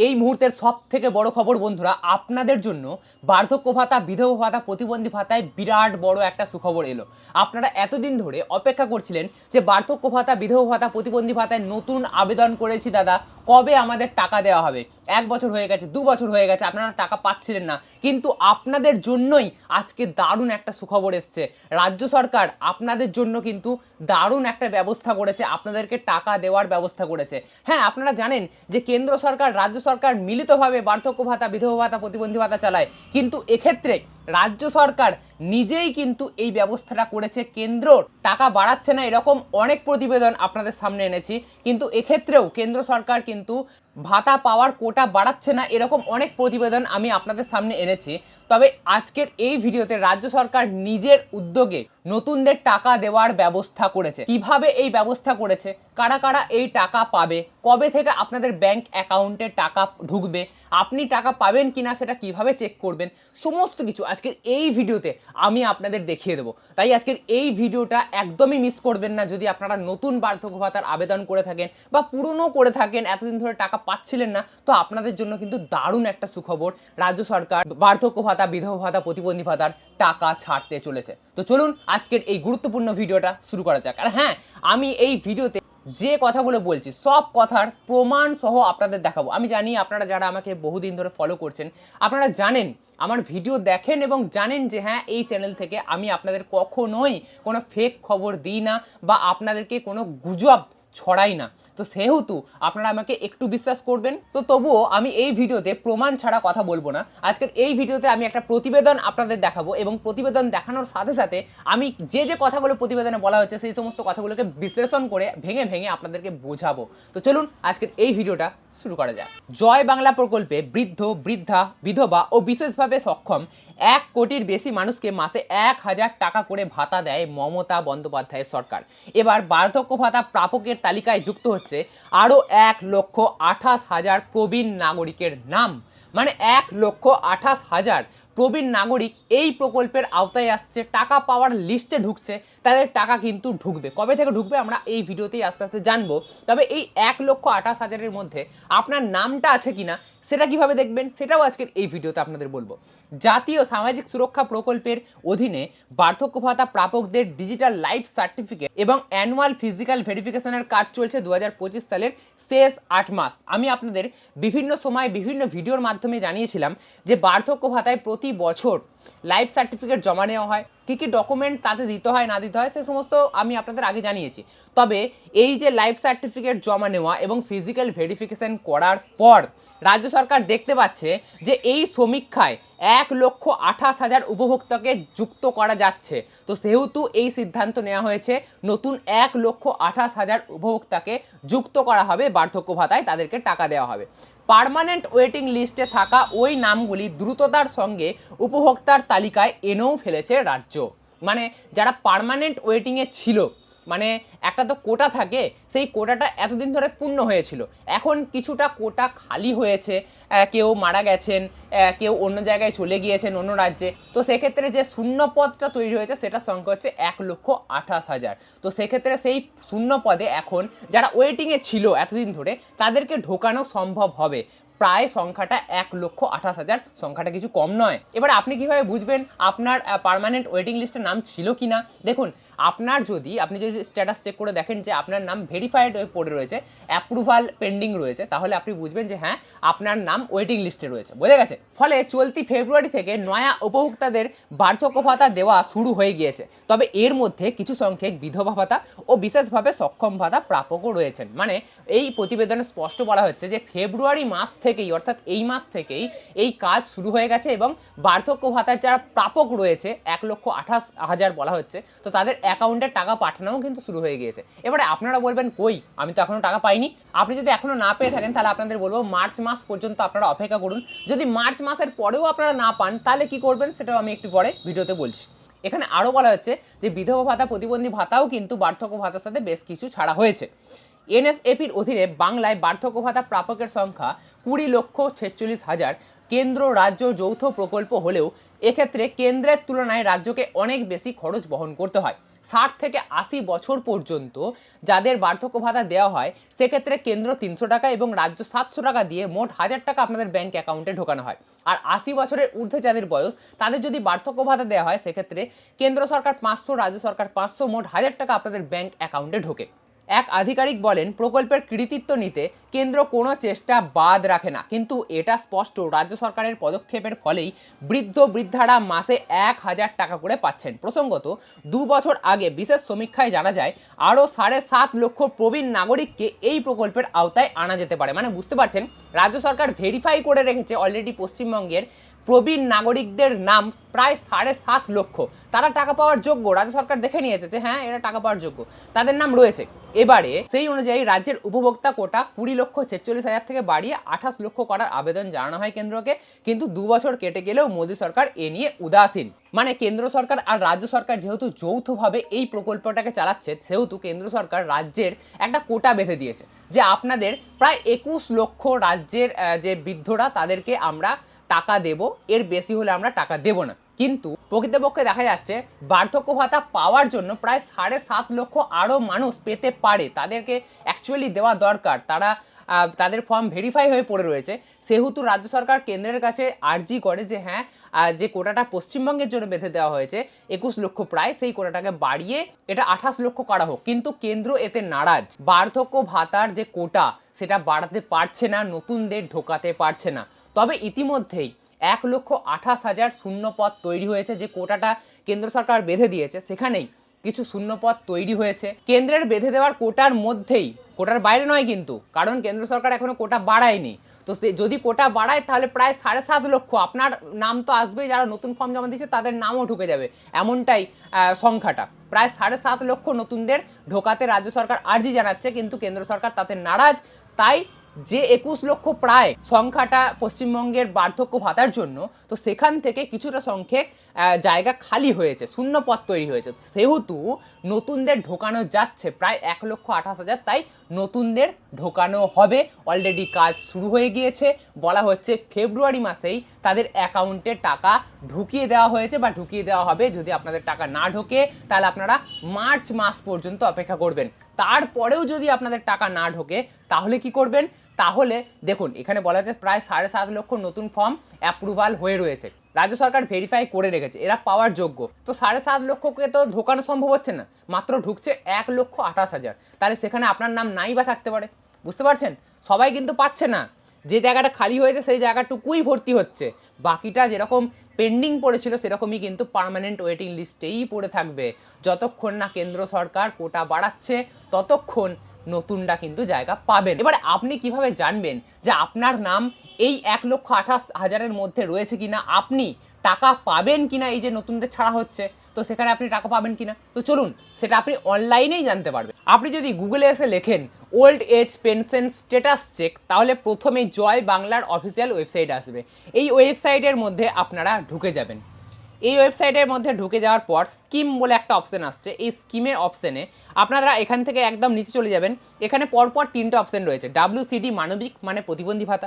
এই মুহূর্তের সবথেকে বড় খবর বন্ধুরা, আপনাদের জন্য বার্ধক্য ভাতা, বিধবা ভাতা, প্রতিবন্ধী ভাতায় বিরাট বড় একটা সুখবর এলো। আপনারা এতদিন ধরে অপেক্ষা করছিলেন যে বার্ধক্য ভাতা, বিধবা ভাতা, প্রতিবন্ধী ভাতায় নতুন আবেদন করেছি দাদা, কবে আমাদের টাকা দেওয়া হবে। 1 বছর হয়ে গেছে, 2 বছর হয়ে গেছে, আপনারা টাকা পাচ্ছিলেন না। কিন্তু আপনাদের জন্যই আজকে দারুণ একটা সুখবর এসছে। রাজ্য সরকার আপনাদের জন্য কিন্তু দারুণ একটা ব্যবস্থা করেছে, আপনাদেরকে টাকা দেওয়ার ব্যবস্থা করেছে। হ্যাঁ, আপনারা জানেন যে কেন্দ্র সরকার, রাজ্য সরকার মিলিতভাবে বার্ধক্য ভাতা, বিধবা ভাতা, প্রতিবন্ধী ভাতা চালায়, কিন্তু এক্ষেত্রে রাজ্য সরকার নিজেই কিন্তু এই ব্যবস্থাটা করেছে। কেন্দ্র টাকা বাড়াচ্ছে না এরকম অনেক প্রতিবেদন আপনাদের সামনে এনেছি, কিন্তু এক্ষেত্রেও কেন্দ্র সরকার কিন্তু ভাতা পাওয়ার কোটা বাড়াচ্ছে না এরকম অনেক প্রতিবেদন আমি আপনাদের সামনে এনেছি। তবে আজকের এই ভিডিওতে রাজ্য সরকার নিজের উদ্যোগে নতুনদের টাকা দেওয়ার ব্যবস্থা করেছে। কিভাবে এই ব্যবস্থা করেছে, কারা কারা এই টাকা পাবে, কবে থেকে আপনাদের ব্যাংক অ্যাকাউন্টে টাকা ঢুকবে, আপনি টাকা পাবেন কিনা সেটা কিভাবে চেক করবেন, সমস্ত কিছু আজকের এই ভিডিওতে আমি আপনাদের দেখিয়ে দেবো। তাই আজকের এই ভিডিওটা একদমই মিস করবেন না। যদি আপনারা নতুন বার্ধক্য ভাতার আবেদন করে থাকেন বা পুরনো করে থাকেন, এতদিন ধরে টাকা পাচ্ছিলেন না, তো আপনাদের জন্য কিন্তু দারুণ একটা সুখবর। রাজ্য সরকার বার্ধক্য ভাতা, বিধবা ভাতা, প্রতিবন্ধী ভাতার টাকা ছাড়তে চলেছে। তো চলুন আজকের এই গুরুত্বপূর্ণ ভিডিওটা শুরু করা যাক। আর হ্যাঁ, আমি এই ভিডিওতে যে কথাগুলো বলছি সব কথার প্রমাণ সহ আপনাদের দেখাবো। আমি জানি আপনারা যারা আমাকে বহুদিন ধরে ফলো করছেন, আপনারা জানেন, আমার ভিডিও দেখেন এবং জানেন যে হ্যাঁ, এই চ্যানেল থেকে আমি আপনাদের কখনোই কোনো ফেক খবর দিই না বা আপনাদেরকে কোনো গুজব ছড়াই না। তো সেহেতু আপনারা আমাকে একটু বিশ্বাস করবেন। তো তবুও আমি এই ভিডিওতে প্রমাণ ছাড়া কথা বলবো না। আজকের এই ভিডিওতে আমি একটা প্রতিবেদন আপনাদের দেখাবো এবং প্রতিবেদন দেখানোর সাথে সাথে আমি যে যে কথাগুলো প্রতিবেদনে বলা হচ্ছে সেই সমস্ত কথাগুলোকে বিশ্লেষণ করে ভেঙে ভেঙে আপনাদেরকে বোঝাবো। তো চলুন আজকের এই ভিডিওটা শুরু করা যাক। জয় বাংলা প্রকল্পে বৃদ্ধ, বৃদ্ধা, বিধবা ও বিশেষভাবে সক্ষম 1 কোটির বেশি মানুষকে মাসে 1000 টাকা করে ভাতা দেয় মমতা বন্দ্যোপাধ্যায়ের সরকার। এবার বার্ধক্য ভাতা প্রাপকের তালিকায় যুক্ত হচ্ছে আরও 1,28,000 প্রবীণ নাগরিকের নাম। মানে 1,28,000 প্রবীণ নাগরিক এই প্রকল্পের আওতায় আসছে, টাকা পাওয়ার লিস্টে ঢুকছে। তাদের টাকা কিন্তু ঢুকবে, কবে থেকে ঢুকবে আমরা এই ভিডিওতেই আস্তে আস্তে জানবো। তবে এই 1,28,000-এর মধ্যে আপনার নামটা আছে কিনা সেটা কিভাবে দেখবেন সেটাও আজকের এই ভিডিওতে আপনাদের বলবো। জাতীয় সামাজিক সুরক্ষা প্রকল্পের অধীনে বার্ধক্য ভাতা প্রাপকদের ডিজিটাল লাইফ সার্টিফিকেট এবং অ্যানুয়াল ফিজিক্যাল ভেরিফিকেশনের কাজ চলছে 2025 সালের শেষ 8 মাস। আমি আপনাদের বিভিন্ন সময় বিভিন্ন ভিডিওর মাধ্যমে জানিয়েছিলাম যে বার্ধক্য ভাতায় প্রতি বছর লাইফ সার্টিফিকেট জমা নেওয়া হয়, কী কী ডকুমেন্ট তাতে দিতে হয় না দিতে হয় সে সমস্ত আমি আপনাদের আগে জানিয়েছি। তবে এই যে লাইফ সার্টিফিকেট জমা নেওয়া এবং ফিজিক্যাল ভেরিফিকেশন করার পর রাজ্য সরকার দেখতে পাচ্ছে যে এই সমীক্ষায় 1,28,000 উপভোক্তাকে যুক্ত করা যাচ্ছে। তো সেহেতু এই সিদ্ধান্ত নেওয়া হয়েছে, নতুন 1,28,000 উপভোক্তাকে যুক্ত করা হবে বার্ধক্য ভাতায়, তাদেরকে টাকা দেওয়া হবে। পার্মানেন্ট ওয়েটিং লিস্টে থাকা ওই নামগুলি দ্রুততার সঙ্গে উপভোক্তার তালিকায় এনেও ফেলেছে রাজ্য। মানে যারা পার্মানেন্ট ওয়েটিংয়ে ছিল, মানে একটা তো কোটা থাকে, সেই কোটাটা এতদিন ধরে পূর্ণ হয়েছিল, এখন কিছুটা কোটা খালি হয়েছে, কেউ মারা গেছেন, কেউ অন্য জায়গায় চলে গিয়েছেন অন্য রাজ্যে। তো সেক্ষেত্রে যে শূন্য পদটা তৈরি হয়েছে সেটার সংখ্যা হচ্ছে 1,28,000। তো সেক্ষেত্রে সেই শূন্য পদে এখন যারা ওয়েটিংয়ে ছিল এতদিন ধরে তাদেরকে ঢোকানো সম্ভব হবে। প্রায় সংখ্যাটা 1,28,000, সংখ্যাটা কিছু কম নয়। এবার আপনি কিভাবে বুঝবেন আপনার পার্মানেন্ট ওয়েটিং লিস্টের নাম ছিল কি না? দেখুন, আপনি যদি স্ট্যাটাস চেক করে দেখেন যে আপনার নাম ভেরিফাইড হয়ে পড়ে রয়েছে, অ্যাপ্রুভাল পেন্ডিং রয়েছে, তাহলে আপনি বুঝবেন যে হ্যাঁ, আপনার নাম ওয়েটিং লিস্টে রয়েছে। বোঝা গেছে? ফলে চলতি ফেব্রুয়ারি থেকে নয়া উপভোক্তাদের বার্ধক্য ভাতা দেওয়া শুরু হয়ে গিয়েছে। তবে এর মধ্যে কিছু সংখ্যক বিধবা ভাতা ও বিশেষভাবে সক্ষম ভাতা প্রাপকও রয়েছেন। মানে এই প্রতিবেদনে স্পষ্ট বলা হচ্ছে যে ফেব্রুয়ারি মাস থেকেই, অর্থাৎ এই মাস থেকেই এই কাজ শুরু হয়ে গেছে এবং বার্ধক্য ভাতার যারা প্রাপক রয়েছে 1,28,000 বলা হচ্ছে, তো তাদের অ্যাকাউন্টে টাকা পাঠানোও কিন্তু শুরু হয়ে গিয়েছে। এবারে আপনারা বলবেন কই, আমি তো এখনও টাকা পাইনি। আপনি যদি এখনও না পেয়ে থাকেন তাহলে আপনাদের বলবো মার্চ মাস পর্যন্ত আপনারা অপেক্ষা করুন। যদি মার্চ মাসের পরেও আপনারা না পান তাহলে কি করবেন সেটাও আমি একটু পরে ভিডিওতে বলছি। এখানে আরও বলা হচ্ছে যে বিধবা ভাতা, প্রতিবন্ধী ভাতাও কিন্তু বার্ধক্য ভাতার সাথে বেশ কিছু ছাড়া হয়েছে। এনএসএপির অধীনে বাংলায় বার্ধক্য ভাতা প্রাপকের সংখ্যা 20,46,000। কেন্দ্র রাজ্য যৌথ প্রকল্প হলেও এক্ষেত্রে কেন্দ্রের তুলনায় রাজ্যকে অনেক বেশি খরচ বহন করতে হয়। 60 থেকে 80 বছর পর্যন্ত যাদের বার্ধক্য ভাতা দেওয়া হয় সেক্ষেত্রে কেন্দ্র 300 টাকা এবং রাজ্য 700 টাকা দিয়ে মোট 1000 টাকা আপনাদের ব্যাংক অ্যাকাউন্টে ঢোকানো হয়। আর 80 বছরের ঊর্ধ্বে যাদের বয়স তাদের যদি বার্ধক্য ভাতা দেওয়া হয় সেক্ষেত্রে কেন্দ্র সরকার 500, রাজ্য সরকার 500, মোট 1000 টাকা আপনাদের ব্যাংক অ্যাকাউন্টে ঢোকে। এক আধিকারিক বলেন, প্রকল্পের কৃতিত্ব নিতে কেন্দ্র কোনো চেষ্টা বাদ রাখে না, কিন্তু এটা স্পষ্ট রাজ্য সরকারের পদক্ষেপের ফলেই বৃদ্ধ বৃদ্ধারা মাসে 1000 টাকা করে পাচ্ছেন। প্রসঙ্গত 2 বছর আগে বিশেষ সমীক্ষায় জানা যায় আরও 7.5 লক্ষ প্রবীণ নাগরিককে এই প্রকল্পের আওতায় আনা যেতে পারে। মানে বুঝতে পারছেন, রাজ্য সরকার ভেরিফাই করে রেখেছে অলরেডি পশ্চিমবঙ্গের প্রবীণ নাগরিকদের নাম প্রায় 7.5 লক্ষ। তারা টাকা পাওয়ার যোগ্য, রাজ্য সরকার দেখে নিয়েছে যে হ্যাঁ এরা টাকা পাওয়ার যোগ্য, তাদের নাম রয়েছে। এবারে সেই অনুযায়ী রাজ্যের উপভোক্তা কোটা 20,46,000 থেকে বাড়িয়ে 28 লক্ষ করার আবেদন জানানো হয় কেন্দ্রকে, কিন্তু 2 বছর কেটে গেলেও মোদী সরকার এ নিয়ে উদাসীন। মানে কেন্দ্র সরকার আর রাজ্য সরকার যেহেতু যৌথভাবে এই প্রকল্পটাকে চালাচ্ছে, সেহেতু কেন্দ্র সরকার রাজ্যের একটা কোটা বেঁধে দিয়েছে যে আপনাদের প্রায় 21 লক্ষ রাজ্যের যে বৃদ্ধরা তাদেরকে আমরা টাকা দেব, এর বেশি হলে আমরা টাকা দেব না। কিন্তু প্রকৃতপক্ষে দেখা যাচ্ছে বার্ধক্য ভাতা পাওয়ার জন্য প্রায় 7.5 লক্ষ আরও মানুষ পেতে পারে, তাদেরকে অ্যাকচুয়ালি দেওয়া দরকার। তারা তাদের ফর্ম ভেরিফাই হয়ে পড়ে রয়েছে, সেহেতু রাজ্য সরকার কেন্দ্রের কাছে আর্জি করে যে হ্যাঁ যে কোটাটা পশ্চিমবঙ্গের জন্য বেঁধে দেওয়া হয়েছে 21 লক্ষ প্রায়, সেই কোটাটাকে বাড়িয়ে এটা 28 লক্ষ করা হোক। কিন্তু কেন্দ্র এতে নারাজ। বার্ধক্য ভাতার যে কোটা সেটা বাড়াতে পারছে না, নতুনদের ঢোকাতে পারছে না। তবে ইতিমধ্যেই 1,28,000 শূন্যপদ তৈরি হয়েছে। যে কোটাটা কেন্দ্র সরকার বেঁধে দিয়েছে সেখানেই কিছু শূন্যপদ তৈরি হয়েছে কেন্দ্রের বেঁধে দেওয়ার কোটার মধ্যেই, কোটার বাইরে নয় কিন্তু, কারণ কেন্দ্র সরকার এখনো কোটা বাড়ায়নি। তো সে যদি কোটা বাড়ায় তাহলে প্রায় 7.5 লক্ষ আপনার নাম তো আসবেই, যারা নতুন ফর্ম জমা দিচ্ছে তাদের নামও ঢুকে যাবে, এমনটাই সংখ্যাটা। প্রায় 7.5 লক্ষ নতুনদের ঢোকাতে রাজ্য সরকার আর্জি জানাচ্ছে, কিন্তু কেন্দ্র সরকার তাতে নারাজ। তাই যে 21 লক্ষ প্রায় সংখ্যাটা পশ্চিমবঙ্গের বার্ধক্য ভাতার জন্য, তো সেখান থেকে কিছুটা সংখ্যক জায়গা খালি হয়েছে, শূন্য পদ তৈরি হয়েছে, সেহেতু নতুনদের ঢোকানো যাচ্ছে প্রায় 1,28,000। তাই নতুনদের ঢোকানো হবে, অলরেডি কাজ শুরু হয়ে গিয়েছে। বলা হচ্ছে ফেব্রুয়ারি মাসেই তাদের অ্যাকাউন্টে টাকা ঢুকিয়ে দেওয়া হয়েছে বা ঢুকিয়ে দেওয়া হবে। যদি আপনাদের টাকা না ঢোকে তাহলে আপনারা মার্চ মাস পর্যন্ত অপেক্ষা করবেন। তারপরেও যদি আপনাদের টাকা না ঢোকে তাহলে কি করবেন? তাহলে দেখুন এখানে বলা যাচ্ছে প্রায় 7.5 লক্ষ নতুন ফর্ম অ্যাপ্রুভাল হয়ে রয়েছে, রাজ্য সরকার ভেরিফাই করে রেখেছে, এরা পাওয়ার যোগ্য। তো 7.5 লক্ষকে তো ঢোকানো সম্ভব হচ্ছে না, মাত্র ঢুকছে 1,28,000। তাহলে সেখানে আপনার নাম নাই বা থাকতে পারে, বুঝতে পারছেন? সবাই কিন্তু পাচ্ছে না, যে জায়গাটা খালি হয়েছে সেই জায়গাটুকুই ভর্তি হচ্ছে, বাকিটা যেরকম পেন্ডিং পড়েছিল সেরকমই কিন্তু পার্মানেন্ট ওয়েটিং লিস্টেই পড়ে থাকবে। যতক্ষণ না কেন্দ্র সরকার কোটা বাড়াচ্ছে ততক্ষণ নতুনরা কিন্তু জায়গা পাবেন। এবারে আপনি কিভাবে জানবেন যে আপনার নাম এই 1,28,000-এর মধ্যে রয়েছে কিনা, আপনি টাকা পাবেন কিনা? এই যে নতুনদের ছাড়া হচ্ছে, তো সেখানে আপনি টাকা পাবেন কিনা, তো চলুন সেটা আপনি অনলাইনেই জানতে পারবেন। আপনি যদি গুগলে এসে লেখেন old age pension status check, তাহলে প্রথমেই জয় বাংলার অফিসিয়াল ওয়েবসাইট আসবে। এই ওয়েবসাইটের মধ্যে আপনারা ঢুকে যাবেন। এই ওয়েবসাইটের মধ্যে ঢুকে যাওয়ার পর স্কিম বলে একটা অপশান আসছে, এই স্কিমের অপশানে আপনারা এখান থেকে একদম নিচে চলে যাবেন। এখানে পরপর 3টে অপশান রয়েছে, WCD মানবিক মানে প্রতিবন্ধী ভাতা,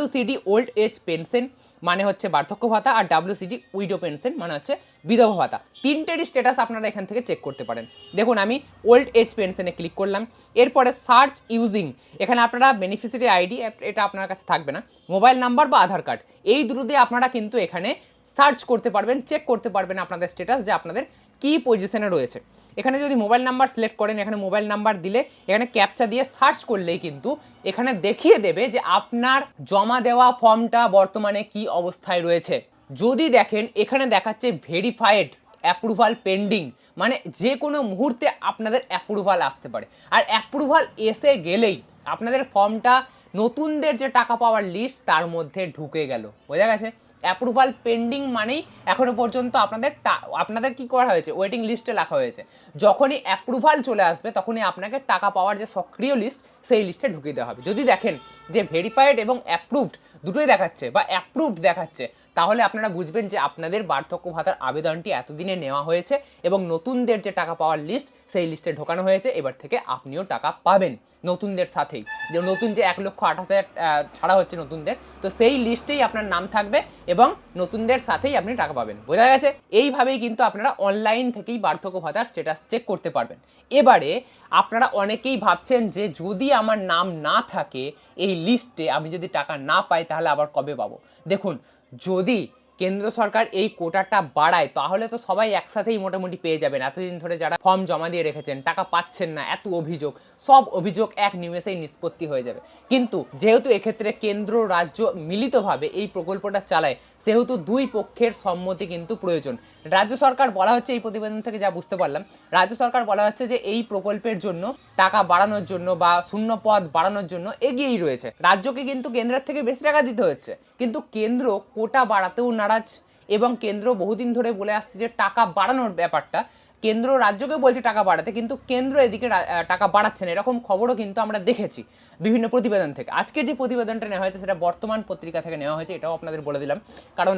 WCD ওল্ড এজ পেনশন মানে হচ্ছে বার্ধক্য ভাতা, আর WCD উইডো পেনশন মানে হচ্ছে বিধবা ভাতা। 3টেরই স্ট্যাটাস আপনারা এখান থেকে চেক করতে পারেন। দেখুন আমি ওল্ড এজ পেনশনে ক্লিক করলাম, এরপরে সার্চ ইউজিং, এখানে আপনারা বেনিফিশিয়ারি আইডি, এটা আপনার কাছে থাকবে না, মোবাইল নাম্বার বা আধার কার্ড, এই দুটো দিয়ে আপনারা কিন্তু এখানে সার্চ করতে পারবেন, চেক করতে পারবেন আপনাদের স্ট্যাটাস যে আপনাদের কী পজিশনে রয়েছে। এখানে যদি মোবাইল নাম্বার সিলেক্ট করেন, এখানে মোবাইল নাম্বার দিলে এখানে ক্যাপচা দিয়ে সার্চ করলেই কিন্তু এখানে দেখিয়ে দেবে যে আপনার জমা দেওয়া ফর্মটা বর্তমানে কি অবস্থায় রয়েছে। যদি দেখেন এখানে দেখাচ্ছে ভেরিফাইড অ্যাপ্রুভাল পেন্ডিং, মানে যে কোনো মুহূর্তে আপনাদের অ্যাপ্রুভাল আসতে পারে, আর অ্যাপ্রুভাল এসে গেলেই আপনাদের ফর্মটা নতুনদের যে টাকা পাওয়ার লিস্ট তার মধ্যে ঢুকে গেল, বোঝা গেছে? অ্যাপ্রুভাল পেন্ডিং মানেই এখনো পর্যন্ত আপনাদের কি করা হয়েছে, ওয়েটিং লিস্টে রাখা হয়েছে। যখনই অ্যাপ্রুভাল চলে আসবে তখনই আপনাকে টাকা পাওয়ার যে সক্রিয় লিস্ট সেই লিস্টে ঢুকিয়ে দেওয়া হবে। যদি দেখেন যে ভেরিফাইড এবং অ্যাপ্রুভড দুটোই দেখাচ্ছে বা অ্যাপ্রুভড দেখাচ্ছে, তাহলে আপনারা বুঝবেন যে আপনাদের বার্ধক্য ভাতার আবেদনটি এতদিনে নেওয়া হয়েছে এবং নতুনদের যে টাকা পাওয়ার লিস্ট সেই লিস্টে ঢোকানো হয়েছে। এবার থেকে আপনিও টাকা পাবেন নতুনদের সাথেই, যে নতুন যে 1,28,000 ছাড়া হচ্ছে নতুনদের, তো সেই লিস্টেই আপনার নাম থাকবে এবং নতুনদের সাথেই আপনি টাকা পাবেন। বোঝা গেছে? এইভাবেই কিন্তু আপনারা অনলাইন থেকেই বার্ধক্য ভাতার স্ট্যাটাস চেক করতে পারবেন। এবারে আপনারা অনেকেই ভাবছেন যে যদি আমার নাম না থাকে এই লিস্টে, আমি যদি টাকা না পাই তাহলে আবার কবে পাবো? দেখুন, যদি কেন্দ্র সরকার এই কোটাটা বাড়ায় তাহলে তো সবাই একসাথেই মোটামুটি পেয়ে যাবেন। এতদিন ধরে যারা ফর্ম জমা দিয়ে রেখেছেন, টাকা পাচ্ছেন না, এত অভিযোগ, সব অভিযোগ এক নিমেষেই নিষ্পত্তি হয়ে যাবে। কিন্তু যেহেতু এক্ষেত্রে কেন্দ্র রাজ্য মিলিতভাবে এই প্রকল্পটা চালায়, সেহেতু দুই পক্ষের সম্মতি কিন্তু প্রয়োজন। রাজ্য সরকার বলা হচ্ছে, এই প্রতিবেদন থেকে যা বুঝতে পারলাম, রাজ্য সরকার বলা হচ্ছে যে এই প্রকল্পের জন্য টাকা বাড়ানোর জন্য বা শূন্য পদ বাড়ানোর জন্য এগিয়েই রয়েছে। রাজ্যকে কিন্তু কেন্দ্রের থেকে বেশি টাকা দিতে হচ্ছে, কিন্তু কেন্দ্র কোটা বাড়াতেও নারাজ। এবং কেন্দ্র বহুদিন ধরে বলে আসছে যে টাকা বাড়ানোর ব্যাপারটা, কেন্দ্র রাজ্যকে বলছে টাকা বাড়াতে, কিন্তু কেন্দ্র এদিকে টাকা বাড়াচ্ছে না, এরকম খবরও কিন্তু আমরা দেখেছি বিভিন্ন প্রতিবেদন থেকে। আজকে যে প্রতিবেদনটা নেওয়া হয়েছে সেটা বর্তমান পত্রিকা থেকে নেওয়া হয়েছে, এটাও আপনাদের বলে দিলাম, কারণ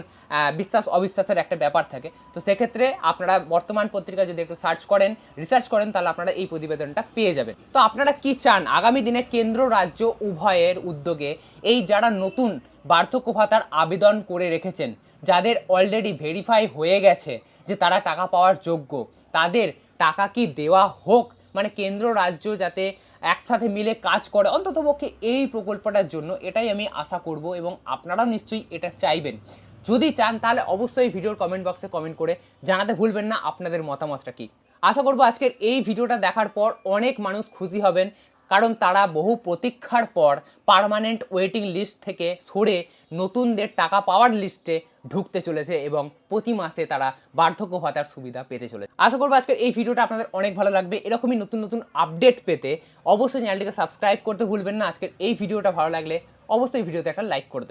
বিশ্বাস অবিশ্বাসের একটা ব্যাপার থাকে। তো সেক্ষেত্রে আপনারা বর্তমান পত্রিকা যদি একটু সার্চ করেন, রিসার্চ করেন, তাহলে আপনারা এই প্রতিবেদনটা পেয়ে যাবেন। তো আপনারা কি চান আগামী দিনে কেন্দ্র রাজ্য উভয়ের উদ্যোগে এই যারা নতুন বার্ধক্য ভাতার আবেদন করে রেখেছেন, যাদের অলরেডি ভেরিফাই হয়ে গেছে যে তারা টাকা পাওয়ার যোগ্য, তাদের টাকা কি দেওয়া হোক? মানে কেন্দ্র রাজ্য যাতে একসাথে মিলে কাজ করে অন্ততপক্ষে এই প্রকল্পটার জন্য, এটাই আমি আশা করব এবং আপনারাও নিশ্চয়ই এটা চাইবেন। যদি চান তাহলে অবশ্যই ভিডিওর কমেন্ট বক্সে কমেন্ট করে জানাতে ভুলবেন না আপনাদের মতামতটা কি। আশা করব আজকের এই ভিডিওটা দেখার পর অনেক মানুষ খুশি হবেন, কারণ তারা বহু প্রতীক্ষার পর পার্মানেন্ট ওয়েটিং লিস্ট থেকে সরে নতুনদের টাকা পাওয়ার লিস্টে ঢুকতে চলেছে এবং প্রতি মাসে তারা বার্ধক্য ভাতার সুবিধা পেতে চলেছে। আশা করবো আজকের এই ভিডিওটা আপনাদের অনেক ভালো লাগবে। এরকমই নতুন নতুন আপডেট পেতে অবশ্যই চ্যানেলটিকে সাবস্ক্রাইব করতে ভুলবেন না। আজকের এই ভিডিওটা ভালো লাগলে অবশ্যই ভিডিওতে একটা লাইক করে দেবেন।